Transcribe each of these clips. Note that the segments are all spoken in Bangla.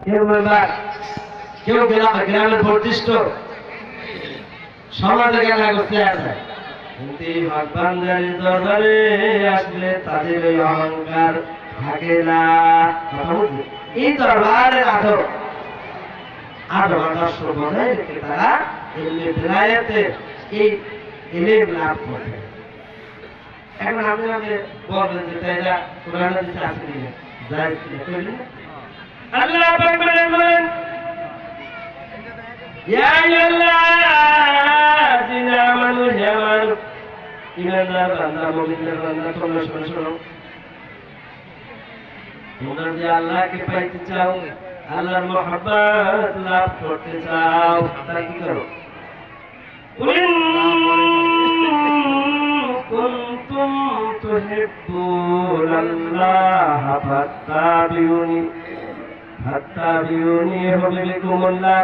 কেউ মেম্বার, কেউ গ্রামের বর্ধিষ্ঠ সমাজে জ্ঞান করতে আসে, কিন্তু এই ভগবানদের দরবারে আসলে তাদের ওই অহংকার থাকে না। এই দরবারের আদর্শ বজায় রেখে তারা এই ইলম লাভ করে। এখন আপনি বলবেন যে তাইরা কোরআন হাদিসে আছে কিনা, জায়েজ কিনা, কইলেন আল্লাহ পাক বলেন ইয়া আইয়ুহাল্লাযিনা আমানু হে আমার ঈমানদার বান্দা মুমিনদের বান্দা তোমরা শোনো, তোমরা যদি আল্লাহকে পাইতে চাও, আল্লাহর মহব্বত লাভ করতে চাও, তাহলে কি করো? কুনতুম তুহিব্বুনাল্লাহ ফাত্তাবিউনি ইউহিব্বুকুমুল্লাহ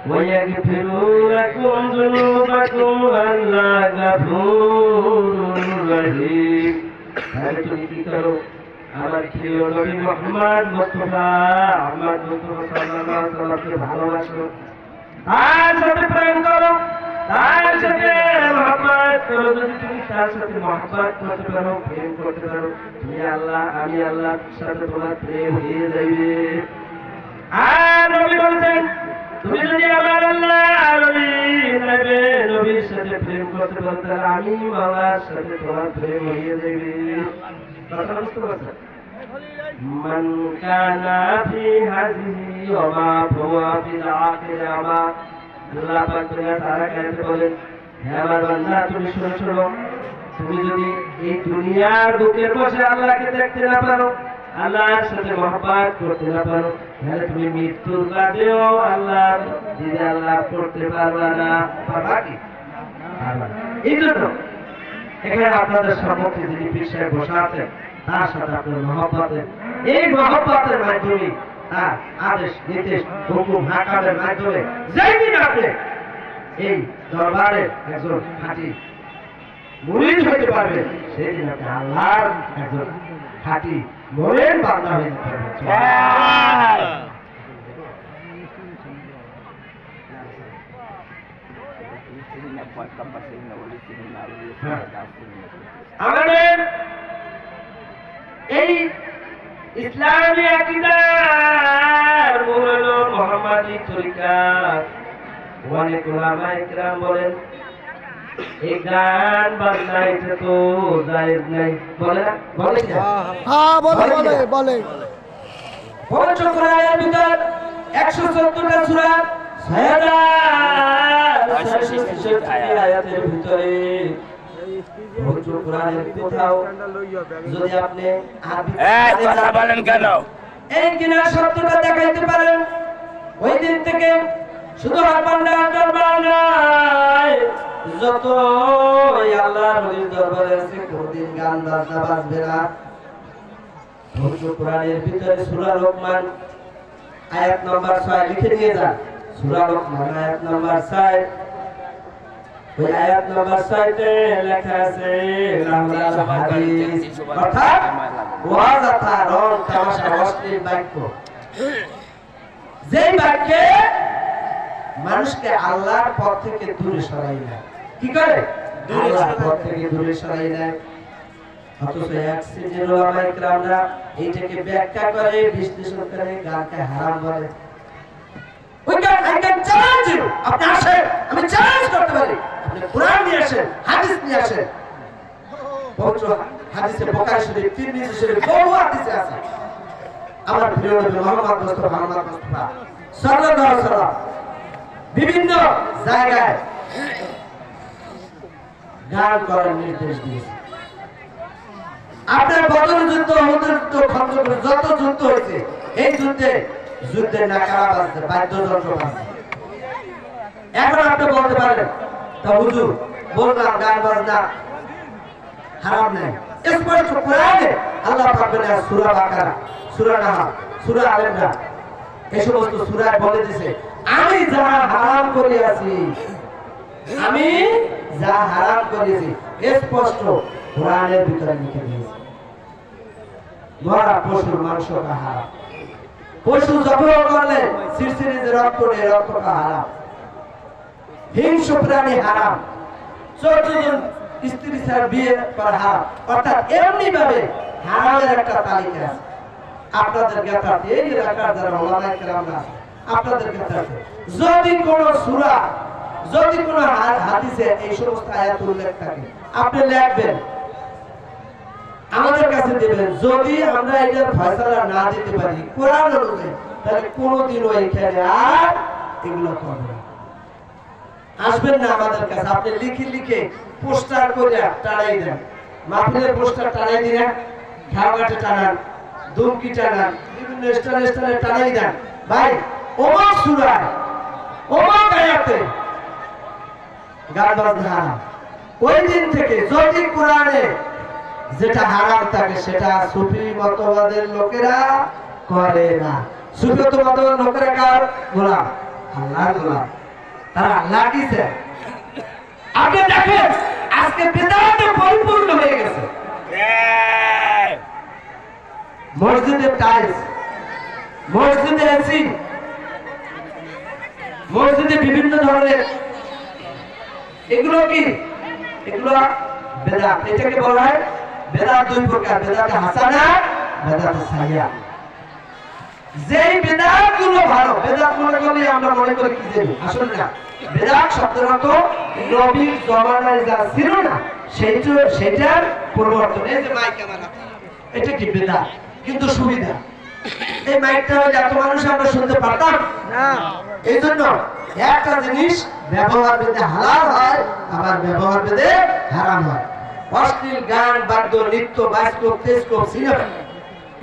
ওয়া ইয়াগফিরু লাকুম যুনুবাকুম আল্লাহু গফুরুর রহিম। তাহলে তুমি কি করো? আমার প্রিয় নবী মুহাম্মদ মুস্তাফা সাল্লাল্লাহু আলাইহি ওয়াসাল্লামকে ভালোবাসো, তার সাথে প্রেম করো, তার সাথে মহব্বত করো। যদি তুমি তার সাথে মহব্বত করতে পারো, প্রেম করতে পারো, তুমি আল্লাহ, আমি আল্লাহর সাথে তোমার প্রেম হয়ে যাবে। আর নবী বলেছেন, তুমি যদি আমার আল্লাহ নবীর সাথে প্রেম করতে পারো, তাহলে আমি আল্লাহর সাথে তোমার প্রেম হয়ে যাবে। কথা বুঝতে পারছেন? মান কানা ফি হাযিহি ওয়া মা হুয়া ফিল আখিরাহ। আল্লাহ পাক তাআলা কাছে বলেন, হে আমার বান্দা তুমি শোনো, তুমি যদি এই দুনিয়ার বুকে বসে আল্লাহকে দেখতে না পারো, আল্লাহর সাথে মহব্বত করতে না পারো, তাহলে তুমি মৃত্যুর বাদেও আল্লাহর দিদার লাভ করতে পারবা না। পারবা কি? পারবা না। এই জন্য এখানে আপনাদের সম্মুখে যিনি পীর সাহেব বসে আছেন, তার সাথে আপনার মহব্বতের, এই মহব্বতের মাধ্যমে, তার আদেশ নির্দেশ হুকুম হাকামের মাধ্যমে যেদিন আপনি এই দরবারে একজন খাঁটি মুরিদ হইতে পারবেন, সেদিন আপনি আল্লাহর একজন খাঁটি মুরিদ বান্দা হইতে পারবেন। আমাদের এই ইসলামী আকীদার মূল হলো মুহাম্মাদি তরিকা। অনেক উলামায়ে কিরাম বলেন এই গান বাজনা এটা তো জায়েজ নাই, বলে না? বলে কি? হ্যাঁ বলে পবিত্র কোরআনের ভিতর 114টা সূরা 6000 আয়াতের ভিতরে পবিত্র কোরআনের কোথাও যদি আপনি কথা বলেন কেন? এই কিনা শব্দটা দেখাইতে পারেন, ওই দিন থেকে শুধু আপনার দরবার নয়, যত আল্লাহর নবীর দরবারে আছে, কোনদিন গান বাজনা বাজবে না। পবিত্র কোরআনের ভিতরে সূরা লোকমান আয়াত নম্বর 6 লিখে নিয়ে যান। সূরা লোকমান আয়াত নম্বর 6, ওই আয়াত নম্বর 6 তে লেখা আছে লাহুল হাদিস, অর্থাৎ ওয়াজ তথা রং তামাশা অশ্লীল বাক্য, যেই বাক্যে মানুষকে আল্লাহর পথ থেকে দূরে সরাই না। কি করে? আল্লাহর পথ থেকে দূরে সরাই না। অথচ এক শ্রেণীর উলামায়ে কিরামরা এইটাকে ব্যাখ্যা করে, বিশ্লেষণ করে, গানকে হারাম বলে। আপনি আসেন, আমি চ্যালেঞ্জ করতে পারি, আপনি কোরআন নিয়ে আসেন, হাদিস নিয়ে আসেন। পবিত্র হাদিসে বুখারী শরীফ, তিরমিজি শরীফ, বহু হাদিসে আছে আমার প্রিয় নবী মুহাম্মদ মুস্তাফা সাল্লাল্লাহু আলাইহি ওয়াসাল্লাম বিভিন্ন জায়গায় গান করার নির্দেশ দিয়েছে। আপনার বদর যুদ্ধ, উহুদের যুদ্ধ, খন্দকের যত যুদ্ধ হয়েছে, এই যুদ্ধের নাকারা বাজছে, বাদ্যযন্ত্র বাজছে। এখন আপনি বলতে পারেন, তা হুজুর বললাম গান বাজনা হারাম নেই, স্পষ্ট কোরআনে আল্লাহ পাক বলেন, সূরা বাকারা, সূরা নাহল, সূরা আলে ইমরান, এই সমস্ত সূরায় বলে দিয়েছে আমি যাহা হারাম করিয়াছি, আমি যা হারাম করেছি, স্পষ্ট কোরআনের ভিতরে লিখে দিয়েছে। মরা পশুর মাংস হারাম, পশু জবাই করলে সিরসিরে যে রক্ত নেই, রক্তটা হারাম। হিংস্র প্রাণী হারাম। 14 জন স্ত্রী ছাড়া বিয়ে করা হারাম। অর্থাৎ এমনি ভাবে হারামের একটা তালিকা আছে আপনাদের জ্ঞাতার্থে, এই এলাকার যারা ওলামায়ে কেরাম আছে আপনাদের জ্ঞাতার্থে। যদি কোন সূরা, যদি কোন হাদিসে এই সমস্ত আয়াত উল্লেখ থাকে আপনি লিখবেন, আমাদের কাছে দেবেন। যদি আমরা এটার ফয়সালা না দিতে পারি কোরআন অনুযায়ী, তাহলে কোনোদিনও এখানে আর এগুলো করবে না। আসবেন না আমাদের কাছে, আপনি লিখে লিখে পোস্টার করে টানাই দেন। মাহফিলের পোস্টার টানাই দিন, ঘাটে টানান, দুমকি টানান, বিভিন্ন স্থানে টানাই দেন। ভাই ওমা সূরায় ওমা আয়াতে গান বাজনা হারাম। ওই দিন থেকে যদি কোরআনে যেটা হারাম থাকে সেটা সুফি মতবাদের লোকেরা করে না। সুফি মতবাদের লোকেরা কার গোলাম? আল্লাহর গোলাম। তারা আল্লাহ কিছে। আপনি দেখেন আজকে বিদআতে পরিপূর্ণ হয়ে গেছে। মসজিদে টাইলস, মসজিদে এসি, মসজিদে বিভিন্ন ধরনের, এগুলো কি? এগুলো বেদাত। এটাকে বলা হয় বেদাত দুই প্রকার, বেদাত হাসানা, বেদাত সাইয়্যা। যেই বেদাত গুলো ভালো, বেদাত মনে করলে আমরা মনে করি কি জানি, আসলে না। বেদাত শব্দের অর্থ নবীর জমানায় যা ছিল না সেটার পরিবর্তন। এই যে মাইক আমার হাতে, এটা কি বেদাত? কিন্তু সুবিধা, এই মাইকটা হলে এত মানুষ আমরা শুনতে পারতাম না। এই জন্য একটা জিনিস ব্যবহার বেদে হালাল হয়, আবার ব্যবহার বেদে হারাম হয়। অশ্লীল গান, বাদ্য, নৃত্য, বাস্কোপ, টেস্কোপ, সিনেমা,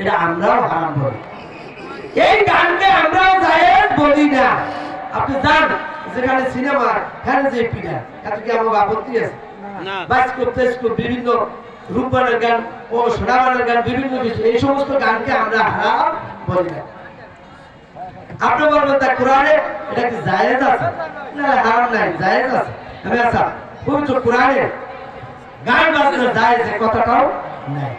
এটা আমরাও হারাম বলি। এই গানকে আমরাও জায়েজ বলি না। আপনি জান যেখানে সিনেমা, হ্যাঁ যে পিঠা, এত কি আমার আপত্তি আছে? বাস্কোপ, টেস্কোপ, বিভিন্ন রূপবানের গান ও সোনাবানের গান, বিভিন্ন কিছু, এই সমস্ত গানকে আমরা হারাম বলি না। আপনি বলবেন তা কোরআনে এটা কি জায়েজ আছে? না, হারাম নাই, জায়েজ আছে। আমি আচ্ছা পবিত্র কোরআনে গান বাজনা জায়েজ এই কথাটাও নাই।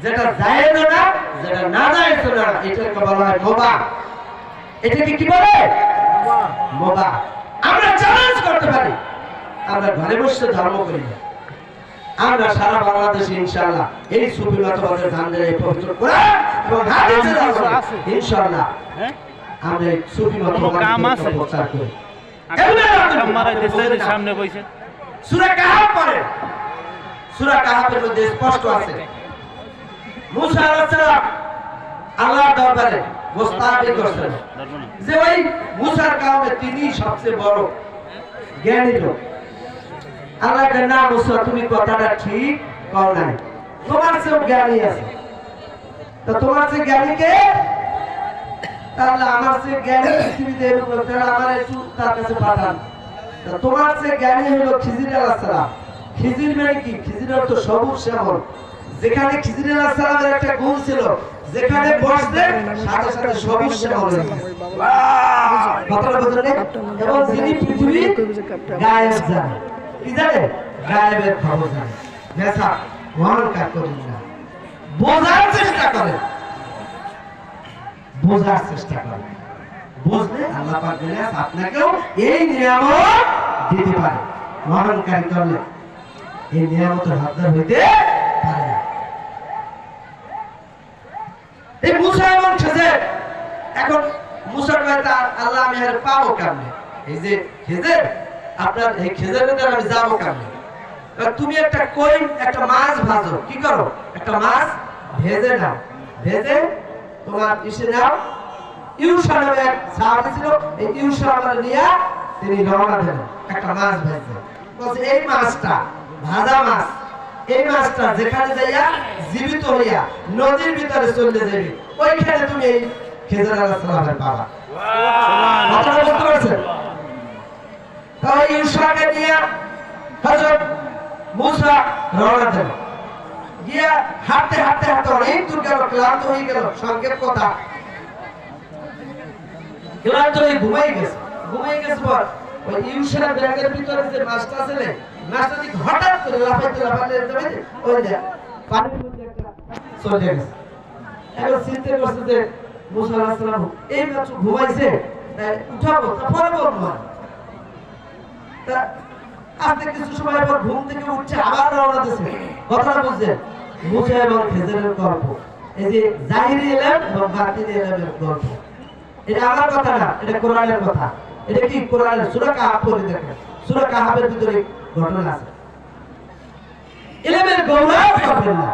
যেটা জায়েজ না, যেটা না জায়েজ না, এটাকে বলা হয় মুবাহ। এটাকে কি বলে? মুবাহ। আমরা চ্যালেঞ্জ করতে পারি, আমরা ঘরে বসে ধর্ম করি না। আমরা সারা বাংলাদেশে ইনশাআল্লাহ এই সুফি মতবাদের ধান্দায় এই পবিত্র কোরআন এবং হাদিসের আলোকে ইনশাআল্লাহ আমরা এই সুফি মতবাদকে প্রচার করি। সামনে বসে সূরা কাহাফ পড়ে, সূরা কাহাফের মধ্যে স্পষ্ট আছে মুসা আলাইহিস সালাম আল্লাহর দরবারে গোস্তাবি করছেন যে ওই মুসার কারণে তিনি সবচেয়ে বড় জ্ঞানী লোক। আল্লাহ কে না, মুসা তুমি কথাটা ঠিক কও নাই, তোমার চেয়ে জ্ঞানী আছে। তো তোমার চেয়ে জ্ঞানী কে? তাহলে আমার চেয়ে জ্ঞানী পৃথিবীতে এরকম, তাহলে আমার একটু তার কাছে পাঠান। তো তোমার চেয়ে জ্ঞানী হলো খিজির আলাইহিস সালাম। খিজির মানে কি? খিজির অর্থ সবুজ শ্যামল। যেখানে খিজির আলাইহিস সালামের একটা গুণ ছিল, যেখানে বসতেন সাথে সাথে সবুজ শ্যামল হয়ে যেত। কথাটা বুঝলেন? এবং যিনি পৃথিবী গায়েব জানে, কি জানে? গায়েবের খবর জানে। মেসা অহংকার করেন না, বোঝার চেষ্টা করেন, বোঝার চেষ্টা করেন। বুঝলে আল্লাহ পাক আপনাকেও এই নিয়ামত দিতে পারে। অহংকার করলে এই নিয়ামতের হকদার হইতে পারে না। এই মুসা এবং খেজের, এখন মুসা কয় আল্লাহ আমি আর পাবো কেমনে? এই যে খেজের, আপনার এই খেজের ভিতরে আমি যাবো কেমনে? তুমি একটা কই, একটা মাছ ভাজো। কি করো? একটা মাছ ভেজে নাও, ভেজে তোমার ইসে নাও। ইউসা নামে এক সাহাবী ছিল, এই ইউসা আমরা নিয়ে তিনি রওনা দিলেন একটা মাছ ভেজে। বলছে এই মাছটা ভাজা মাছ, এই মাছটা যেখানে যাইয়া জীবিত হইয়া নদীর ভিতরে চলে যাবে, ওইখানে তুমি এই খেজর আলাইহিস সালামের পাবা। আপনারা বুঝতে পারছেন? তাই ইউসাকে নিয়ে হযরত মুসা রওনা দিলেন। গিয়া হাঁটতে হাঁটতে হাঁটতে অনেক দূর গেল, ক্লান্ত হয়ে গেল। সংক্ষেপ কথা, ক্লান্ত হয়ে ঘুমাই গেছে। ঘুমাই গেছে পর ওই ইউসার ব্যাগের ভিতরে যে মাছটা ছিল, মাছটা ঠিক হঠাৎ করে লাফাইতে লাফাইতে যাবে, ওই যে পানির মধ্যে একটা চলে গেছে। এখন চিন্তা করছে যে মুসা আলাইহিস সালাম এই মাত্র ঘুমাইছে, তাই উঠাবো তারপরে বলবো। তা আজকে কিছু সময় পর ঘুম থেকে উঠছে, আবার রওনা দিয়েছে। কথাটা বুঝছেন? মুসা এবং খেজরের গল্প, এই যে জাহিরি ইলম এবং বাতিনি ইলমের গল্প। এটা আমার কথা না, এটা কোরআনের কথা। এটা কি কোরআনের সূরা কাহাফ পড়ে দেখেন, সূরা কাহাফের ভিতরে ঘটনা আছে। ইলমের গৌরব করবেন না,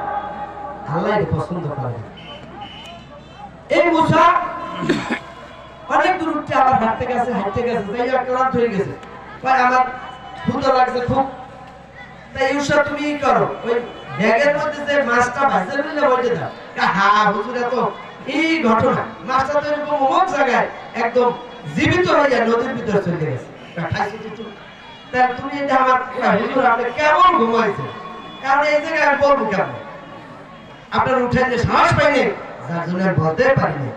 আল্লাহ এটা পছন্দ করেন। এই মুসা অনেক দূর উঠতে আবার হাঁটতে গেছে, তাই ক্লান্ত হয়ে গেছে। ভাই আমার ক্ষুধা লাগছে খুব, তাই ইউসা তুমি করো, ওই ব্যাগের মধ্যে যে মাছটা ভাজতে দিলে বলতে দাও। হ্যাঁ হুজুর, এত এই ঘটনা, মাছটা তো এরকম অমুক জায়গায় একদম জীবিত হয়ে যায়, নদীর ভিতরে চলে গেছে। তাই তুমি এটা আমার হুজুর আপনি কেমন ঘুমাইছে, কারণ এই জায়গায় আমি বলবো কেমন, আপনার উঠে যে সাহস পাইনি, যার জন্য বলতে পারিনি।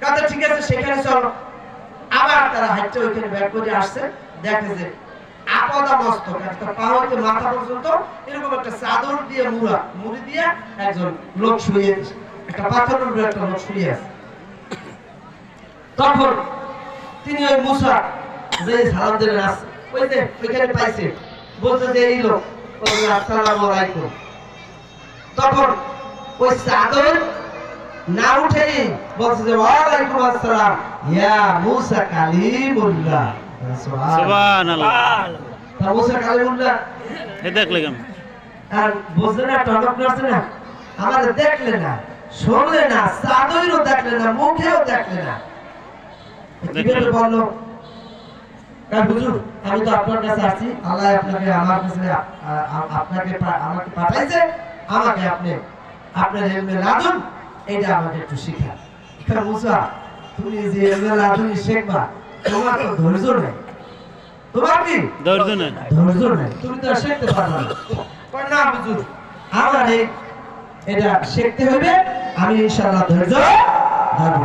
কথা ঠিক আছে, সেখানে চলো। আবার তারা হাঁটতে ওইখানে ব্যাগ করে আসছে, দেখে যে আপদা মস্তক, একটা পা হইতে মাথা পর্যন্ত এরকম একটা চাদর দিয়ে মুড়ি দিয়ে একজন লোক শুয়ে, একটা পাথরের উপরে একটা লোক শুয়ে আছে। তখন তিনি ওই মুসা যে সালাম দিলেন, ওই যে ওইখানে পাইছে, বলছে যে এই লোক, আসসালামু আলাইকুম। তখন ওই চাদর না উঠেই বলছে যে ওয়ালাইকুম আসসালাম ইয়া মুসা কালিমুল্লাহ। সুবহানাল্লাহ। তা মুসা কালিমুল্লাহ এ দেখলে কেন? আর বুঝলে না, টনক করছে না, আমাদের দেখলে না, শুনলে না, চাদরও দেখলে না, মুখেও দেখলে না, কিভাবে বললো? কারণ হুজুর আমি তো আপনার কাছে আসছি, আল্লাহ আপনাকে আমার কাছে আমাকে পাঠাইছে, আমাকে আপনি আপনার ইলমে লাদুন এটা আমাকে একটু শিখান। কারণ মুসা তুমি যে ইলমে লাদুনি শিখবা, তোমার তো ধৈর্য নেই, তোমার কি ধৈর্য নেই, তুমি তো শিখতে পারবে না। কই না হুজুর, আমার এটা শিখতে হবে, আমি ইনশাআল্লাহ ধৈর্য ধরব।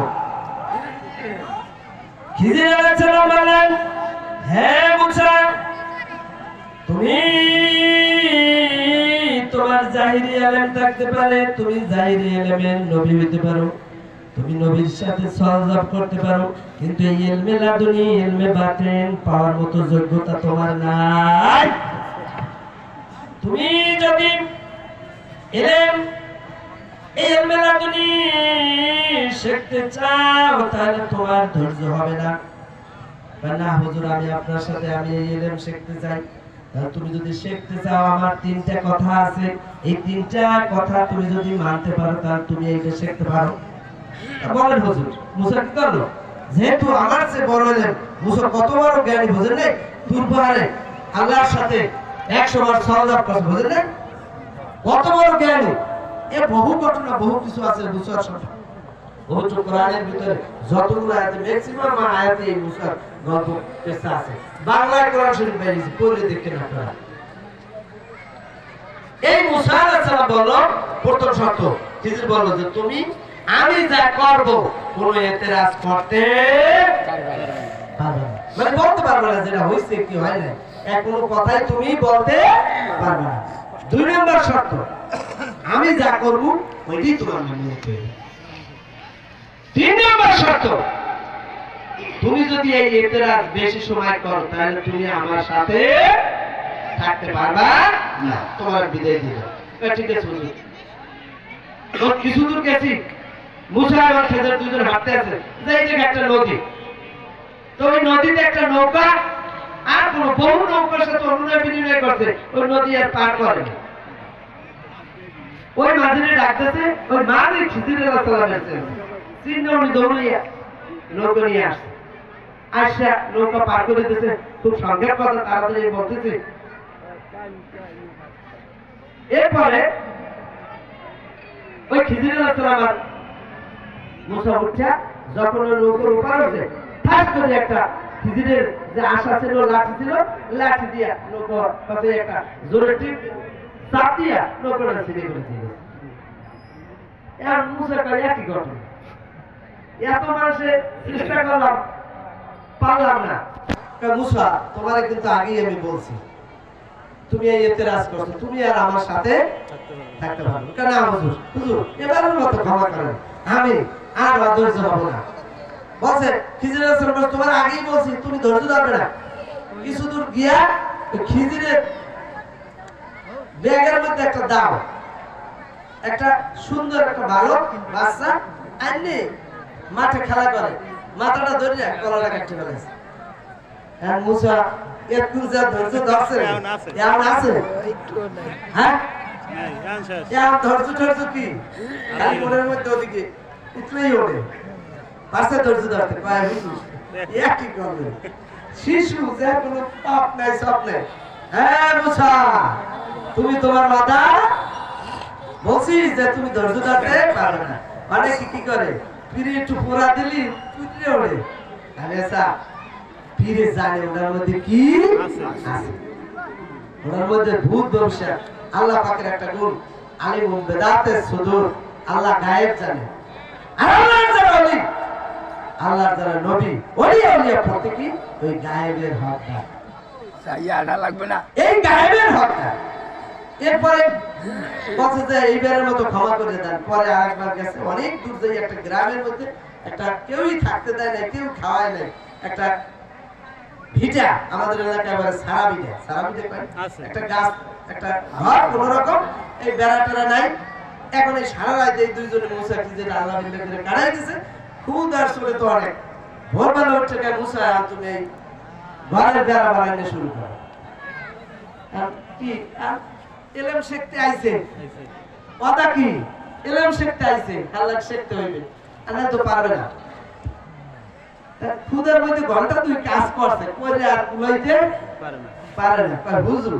খিজির আলাইহিস সালাম বলেন, হে মুসা, তুমি তোমার জাহিরি ইলম থাকতে পারে, তুমি জাহিরি ইলমের নবী হতে পারো, তুমি নবীর সাথে সহযোগ করতে পারো, কিন্তু এই ইলমে লাদুনি, ইলমে বাতিন পাওয়ার মতো যোগ্যতা তোমার নাই। তুমি যদি ইলমে লাদুনি শিখতে চাও, তাহলে তোমার ধৈর্য হবে না। না হুজুর আমি আপনার সাথে আমি এই ইলম শিখতে চাই। তাহলে তুমি যদি শিখতে চাও, আমার তিনটা কথা আছে, এই তিনটা কথা তুমি যদি মানতে পারো, তাহলে তুমি এইটা শিখতে পারো। বলেন হুজুর, মুসা কি করলো? যেহেতু আমার চেয়ে বড় হলেন, মুসা কত বড় জ্ঞানী বুঝেন নাই? তুরপাহাড়ে আল্লাহর সাথে 100 বার সহযোগ করছে, বুঝেন নাই? কত বড় জ্ঞানী! এ বহু ঘটনা, বহু কিছু আছে মুসার সাথে। পবিত্র কোরআনের ভিতরে যতগুলো আয়াতে, ম্যাক্সিমাম আয়াতে এই মুসার গল্প কিসসা আছে। বাংলায় কোরআন শরীফ বেরিয়েছে, পড়লে দেখেন আপনারা। এই মুসা আলাইহিস সালাম বলল, প্রথম শর্ত খিজির বলল যে তুমি আমি যা করব কোন এতেরাজ করতে পারবে না, মানে বলতে পারবে না যেটা হইছে কি হয় না, কোনো কথাই তুমি বলতে পারবে না। 2 নম্বর শর্ত, আমি যা করব ওইটাই তোমার মেনে নিতে হবে। 3 নম্বর শর্ত, তুমি যদি এই এতেরাজ বেশি সময় করো, তাহলে তুমি আমার সাথে থাকতে পারবা না, তোমার বিদায় দিবে। ঠিক আছে হুজুর। তো কিছু দূর গেছি, মুসা এবং খেজর দুজন হাঁটতে আছে, যে এই জায়গায় একটা নদী, তো ওই নদীতে একটা নৌকা আর কোন বহু নৌকার সাথে অনুনয় বিনিময় করছে, ওই নদী আর পার করে। ওই মাঝিরে ডাকতেছে, ওই মাঝি খিজির আলাইহিস সালামের চিহ্ন উনি দৌড়িয়া নৌকা নিয়ে আসছে, আসা নৌকা পার করে দিতেছে, খুব সংক্ষেপ কথা তাড়াতাড়ি বলতেছে। এরপরে ওই খিজির আলাইহিস সালাম আর মুসা উঠা যখন ওই নৌকার উপর উঠে, ঠাস করে একটা খিজিরের যে আশা ছিল, লাঠি ছিল, লাঠি দিয়া নৌকার পাশে একটা জোরে টিপ চাপ দিয়া নৌকাটা ছিঁড়ে করে দিয়েছে। আর মুসা কয় একই ঘটনা, এত মানুষে চেষ্টা করলাম, পারলাম না। মুসা তোমার কিন্তু আগেই আমি বলছি, তুমি এই এতেরাজ করছো, তুমি আর আমার সাথে থাকতে পারবে কেন? হুজুর হুজুর এবারের মতো ক্ষমা করেন, আর ধৈর্য হবে না। বলছে খিজির আলাইহিস সালাম তোমার আগেই বলছি তুমি ধৈর্য ধরবে না। কিছু দূর গিয়া খিজিরের ব্যাগের মধ্যে একটা দাও, একটা সুন্দর একটা বালক বাচ্চা আনলে মাঠে খেলা করে, মাথাটা ধরে গলাটা কাটতে ফেলেছে। আর মুসা একটু যা ধৈর্য ধরছে এমন আছে, হ্যাঁ এমন ধৈর্য কি আর মনের মধ্যে ওদিকে উঠলেই ওঠে পাশে ধৈর্য ধরতে পায় বুঝু একই করবে শিশু যে কোনো পাপ নাই সব নেই। হ্যাঁ মুসা তুমি তোমার মাথা বলছি যে তুমি ধৈর্য ধরতে পারবে না, মানে কি করে ফিরে একটু পোড়া দিলি তুই ওড়ে। আমি ফিরে জানে ওনার মধ্যে কি আছে, ওনার মধ্যে ভূত ভবিষ্যৎ আল্লাহ পাকের একটা গুণ আলিম বেদাতে সুদূর, আল্লাহ গায়েব জানে। আর আল্লাহর যারা ওলি, আল্লাহর যারা নবী ওলি আউলিয়া পড়তে কি ওই গায়েবের হকটা চাইয়াটা লাগবে না, এই গায়েবের হকটা। এরপরে বলছে যে এইবারের মতো ক্ষমা করে দেন। পরে আরেকবার গেছে অনেক দূর যাই একটা গ্রামের মধ্যে, একটা কেউই থাকতে দেয় না, কেউ খাওয়ায় নাই, একটা ভিটা আমাদের এলাকায় বলে সারা ভিটা, একটা গাছ একটা ঘর কোন রকম এই বেড়া টেরা নাই। এখন এই সারা রাত এই দুইজনে মুসা খিজির আল্লাহ বিল্লাহ করে কাটাই দিছে। খুব আর চলে তো অনেক ভোরবেলা উঠে গিয়ে মুসা তুমি এই ঘরের বেড়া বানাইতে শুরু করো। কি এলএম শিখতে আইছে, কথা কি এলএম শিখতে আইছে, আল্লাহ শিখতে হইবে, আর না তো পারবে না। খুদের মধ্যে ঘন্টা তুই কাজ করছে করে আর কুলাইতে পারে না। হুজুর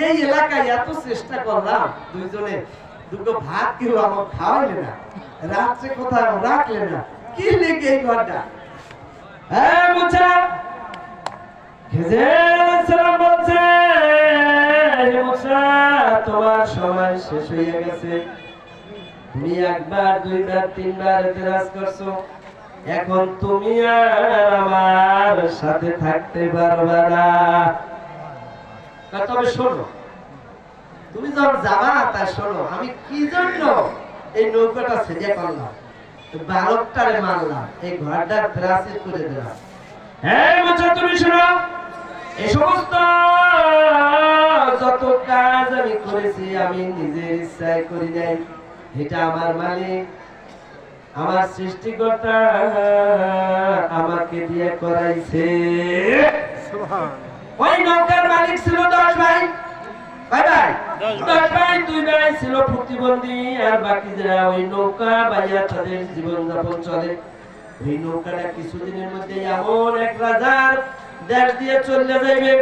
এই এলাকায় এত চেষ্টা করলাম, দুইজনে দুটো ভাত কেউ আমার খাওয়াইলে না, রাত্রে কোথাও রাখলে না, কি লেগে এই ঘরটা। হ্যাঁ মুছা বলছে তোমার সময় শেষ হয়ে গেছে, তুমি একবার দুইবার তিনবার এতরাজ করছো, এখন তুমি আর আমার সাথে থাকতে পারবে না। তবে শোনো, তুমি যখন যাবা তা শোনো, আমি কি জন্য এই নৌকাটা ছেড়ে করলাম, বালকটারে মারলাম, এই ঘরটা প্রাচীর করে দিলাম। হ্যাঁ বলছো তুমি শোনো, এই সমস্ত যত কাজ আমি করেছি আমি নিজের ইচ্ছায় করি নাই, এটা আমার মালিক আমার সৃষ্টিকর্তা আমাকে দিয়ে করাইছে। ওই নৌকার মালিক ছিল 10 ভাই, ভাই 10 ভাই, 2 ভাই ছিল প্রতিবন্ধী, আর বাকি যারা ওই নৌকা বাইয়া তাদের জীবন যাপন চলে। ওই নৌকাটা কিছুদিনের মধ্যে এমন এক রাজার দেশ দিয়ে চলে যাইবে,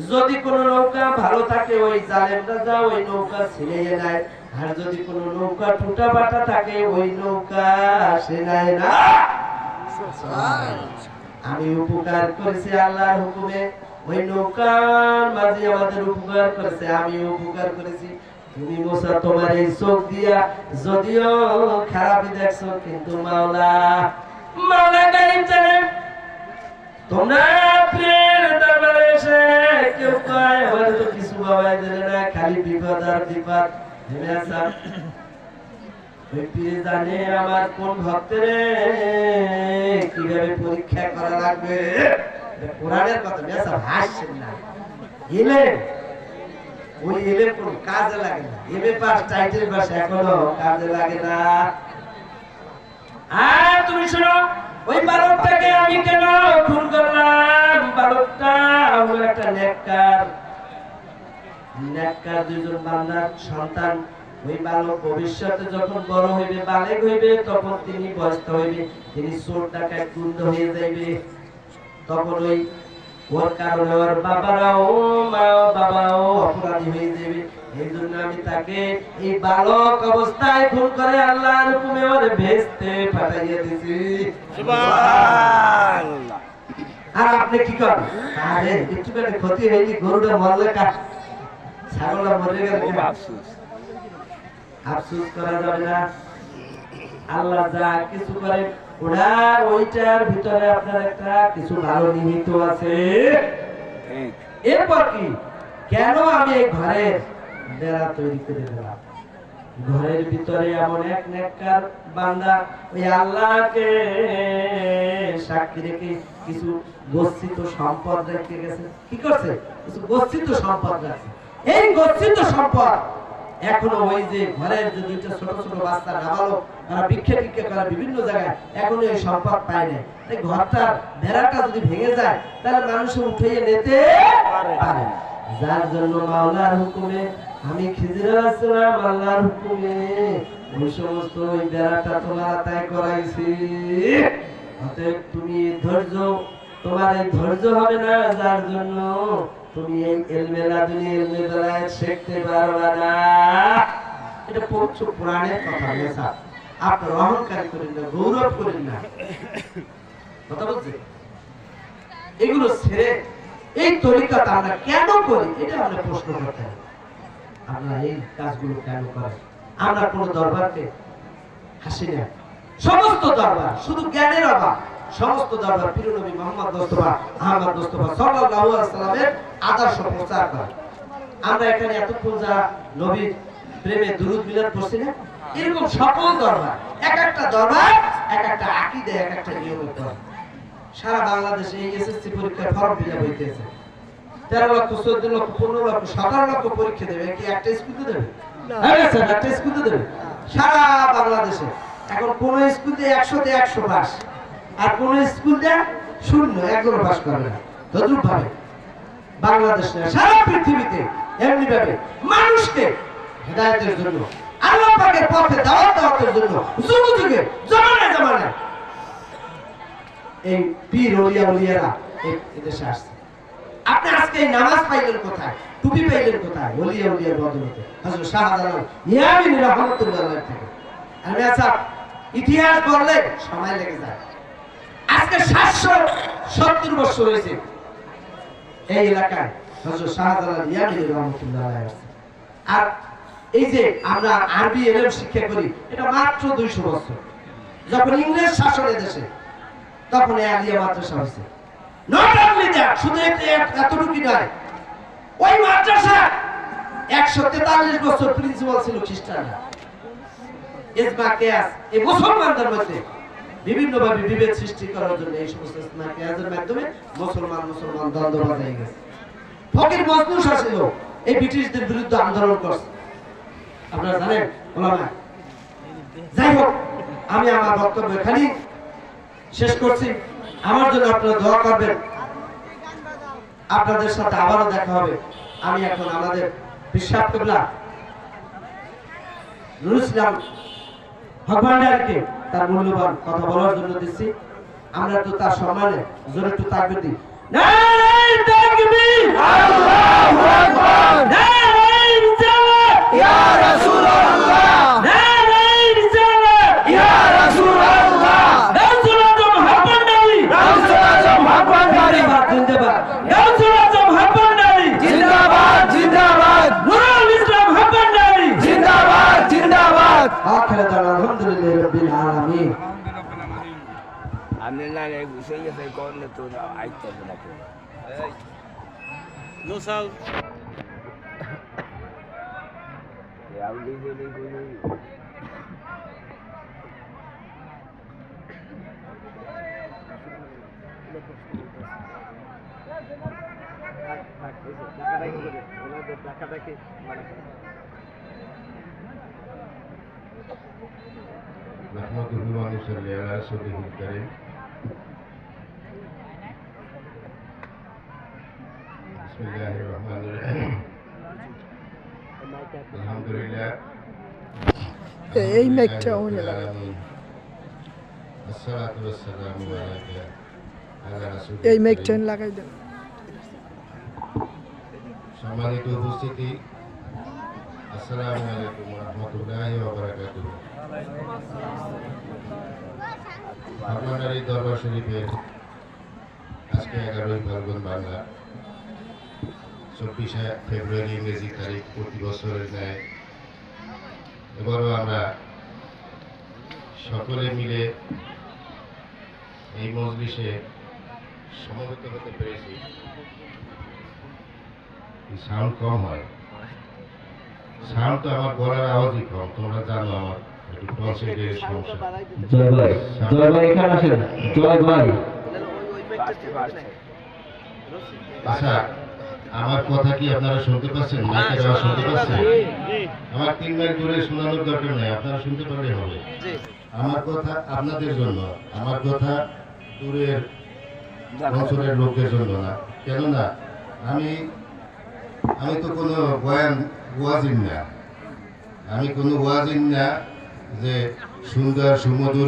যদি কোনো নৌকা ভালো থাকে ওই জালেম রাজা ওই নৌকা ছিনিয়ে নেয়, আর যদি কোনো নৌকা টুটা বাটা থাকে ওই নৌকা সে নেয় না। আমি উপকার করেছি আল্লাহর হুকুমে, ওই নৌকার মাঝে আমাদের উপকার করেছে, আমি উপকার করেছি। তুমি মুসা তোমার এই চোখ দিয়া যদিও খারাপই দেখছো, কিন্তু মাওলা গায়েব জানে। তোমরা প্রের দরবারে এসে কেউ কয় হয়তো কিছু বাবাই দিলে না, খালি বিপদ আর বিপদ নেমে আসা। ওই পীর জানে আমার কোন ভক্তের কিভাবে পরীক্ষা করা লাগবে। কোরআনের কথা বেসা ভাসছেন না, এলে ওই এলে কোন কাজে লাগে না, এমএ পাস টাইটেল পাস এখনো কাজে লাগে না। আর তুমি শোনো, ওই বালকটাকে আমি কেন খুন করলাম? বালকটা হলো একটা নেককার দুইজন বান্দার সন্তান। ওই বালক ভবিষ্যতে যখন বড় হইবে, বালেগ হইবে, তখন তিনি বয়স্ক হইবে, তিনি চোর ডাকাত গুন্ড হয়ে যাইবে। তখন ওই ওর কারণে ওর বাবারাও বাবাও অপরাধী হয়ে যাবে। এই জন্য আমি তাকে এই বালক অবস্থায় খুন করে আল্লাহর হুকুমে ওরে ভেস্তে পাঠাইয়া দিয়েছি। সুবহানাল্লাহ। আর আপনি কি করেন? আরে একটু করে ক্ষতি হয়নি, গরুটা মরলে কা ছাগলটা মরে গেল, আফসোস করা যাবে না। আল্লাহ যা কিছু করে ওরা ওইটার ভিতরে আপনার একটা কিছু ভালো নিহিত আছে। এরপর কি কেন আমি এই ঘরের বেড়া তৈরি করে দিলাম? ঘরের ভিতরে এমন এক নেককার বান্দা ওই আল্লাহকে সাক্ষী রেখে কিছু গচ্ছিত সম্পদ রেখে গেছে। কি করছে? কিছু গচ্ছিত সম্পদ রাখছে। এই গচ্ছিত সম্পদ এখনো ওই যে ঘরের যে দুইটা ছোট ছোট বাচ্চা নাবালক তারা ভিক্ষে টিক্ষে করে বিভিন্ন জায়গায় এখনো এই সম্পদ পায় না। তাই ঘরটার বেড়াটা যদি ভেঙে যায় তাহলে মানুষ উঠিয়ে নিতে পারে না। যার জন্য মাওলার হুকুমে আমি খিজির আলাইহিসসালাম আল্লাহর হুকুমে ওই সমস্ত ওই বেড়াটা তোমার আতায় করাইছি। অতএব তুমি ধৈর্য, তোমার এই ধৈর্য হবে না, যার জন্য তুমি এই ইলমে লাদুনি ইলমে বেলায়েত শিখতে পারবে না। এটা পবিত্র কোরআনের কথা। মেসা আপনার অহংকার করেন না, গৌরব করেন না, কথা বলছে। এগুলো ছেড়ে এই তরিকাটা আমরা কেন করি এটা আমরা প্রশ্ন করতে হবে। আমরা এই কাজগুলো কেন করি? আমরা কোন দরবারকে হাসি না। সমস্ত দরবার শুধু জ্ঞানের অভাব। সমস্ত দরবার পীর নবী মুহাম্মদ মুস্তাফা আহমদ মুস্তাফা সাল্লাল্লাহু আলাইহি সাল্লামের আদর্শ প্রচার করে। আমরা এখানে এতক্ষণ যারা নবীর প্রেমে দুরূদ মিলাদ পড়ছি না, এরকম সকল দরবার এক একটা দরবার এক একটা আকীদা এক একটা নিয়মে করে। সারা বাংলাদেশে এই এসএসসি পরীক্ষার ফর্ম ফিলআপ হইতেছে। 13 লক্ষ 14 লক্ষ 15 লক্ষ 17 লক্ষ পরীক্ষা দেবে, কি একটা স্কুলে দেবে? হ্যাঁ স্যার, একটা স্কুলে দেবে সারা বাংলাদেশে। এখন কোন স্কুলে 100 তে 100 পাস, আর কোন স্কুলে 0 একজনও পাস করবে না। তদ্রুপ ভাবে বাংলাদেশে সারা পৃথিবীতে এমনি ভাবে মানুষকে হেদায়েতের জন্য আল্লাহ পাকের পথে দাওয়াতের জন্য যুগে যুগে জামানায় জামানায় এই পীর ওলিয়ারা এই দেশে আসছে। আপনি আজকে এই নামাজ পাইলেন কোথায়, টুপি পাইলেন কোথায়? ওলিয়ার বদলতে হযরত শাহজালাল ইয়ামিনী রাহমাতুল্লাহ আলাইহি থেকে। আমি আচ্ছা ইতিহাস বললে সময় লেগে যায়। আজকে 770 বছর হয়েছে এই এলাকায় হযরত শাহজালাল ইয়ামিনী রাহমাতুল্লাহ আলাইহি। আর এই যে আমরা আরবি ইলম শিক্ষা করি এটা মাত্র 200 বছর। যখন ইংরেজ শাসনে দেশে তখন এই আলিয়া মাদ্রাসা হয়েছে। নট অনলি দ্যাট, শুধু এতটুকুই নয়, ওই মাদ্রাসা 143 বছর প্রিন্সিপাল ছিল খ্রিস্টানরা। ইজমা কিয়াস এই মুসলমানদের মধ্যে বিভিন্নভাবে বিভেদ সৃষ্টি করার জন্য এই সমস্ত ইজমা কিয়াসের মাধ্যমে মুসলমান দ্বন্দ্ব বাঁধাই গেছে। ফকির মজনু ছিল এই ব্রিটিশদের বিরুদ্ধে আন্দোলন করছে, আপনারা জানেন ওলামা। যাই হোক, আমি আমার বক্তব্য এখানে শেষ করছি। আমার জন্য আপনারা দোয়া করবেন। আপনাদের সাথে আবারও দেখা হবে। আমি এখন আমাদের বিশ্বাস কিবলা নুরুল ইসলাম হকভান্ডারকে তার মূল্যবান কথা বলার জন্য দিচ্ছি। আমরা তো তার সম্মানে জোরে একটু তাকবীর দিই। নারে তাকবীর, আল্লাহু আকবার, নারে রিসালাত, ইয়া রাসূলুল্লাহ, নারে রিসালাত, ইয়া রাসূলুল্লাহ, রাসূল আজম হকভান্ডারি, রাসূল আজম হকভান্ডারি জিন্দাবাদ, রাসূল আজম হকভান্ডারি জিন্দাবাদ, জিন্দাবাদ, নুরুল ইসলাম হকভান্ডারি জিন্দাবাদ, জিন্দাবাদ। আখির দাওয়ানা আলহামদুলিল্লাহি রাব্বিল আলামিন। আমি না এই বিষয়ে সেই করলে তো আইতে না কেউ। No sound. আমি দিলে কইলো نحمده ونصلي على رسوله الكريم بسم الله الرحمن الرحيم الحمد لله এই মেঘটা ওনে লাগে। الصلاة والسلام على رسول এই মেঘটা লাগাই দেন। সম্মানিত উপস্থিতি, আসসালামু আলাইকুম ওয়া রাহমাতুল্লাহি ওয়া বারাকাতুহু। আপনার এই দরবার শরীফের আজকে 11ই ফাল্গুন বাংলা 24শে ফেব্রুয়ারি ইংরেজি তারিখ প্রতি বছরের ন্যায় এবারও আমরা সকলে মিলে এই মজলিসে সমবেত হতে পেরেছি। সাউন্ড কম হয়, সাউন্ড তো আমার গলার আওয়াজই কম, তোমরা জানো আমার একটু টনসিলের সমস্যা। জয় ভাই এখানে আসেন, জয় ভাই। আচ্ছা, আমার কথা কি আপনারা শুনতে পাচ্ছেন? মাইকের আওয়াজ শুনতে পাচ্ছেন? আমার 3 মাইল দূরে শোনানোর দরকার নেই, আপনারা শুনতে পারলে হবে। আমার কথা আপনাদের জন্য, আমার কথা দূরের অঞ্চলের লোকদের জন্য না। কেননা আমি তো কোনো ওয়াজিন না, আমি কোনো ওয়াজিন না যে সুন্দর সুমধুর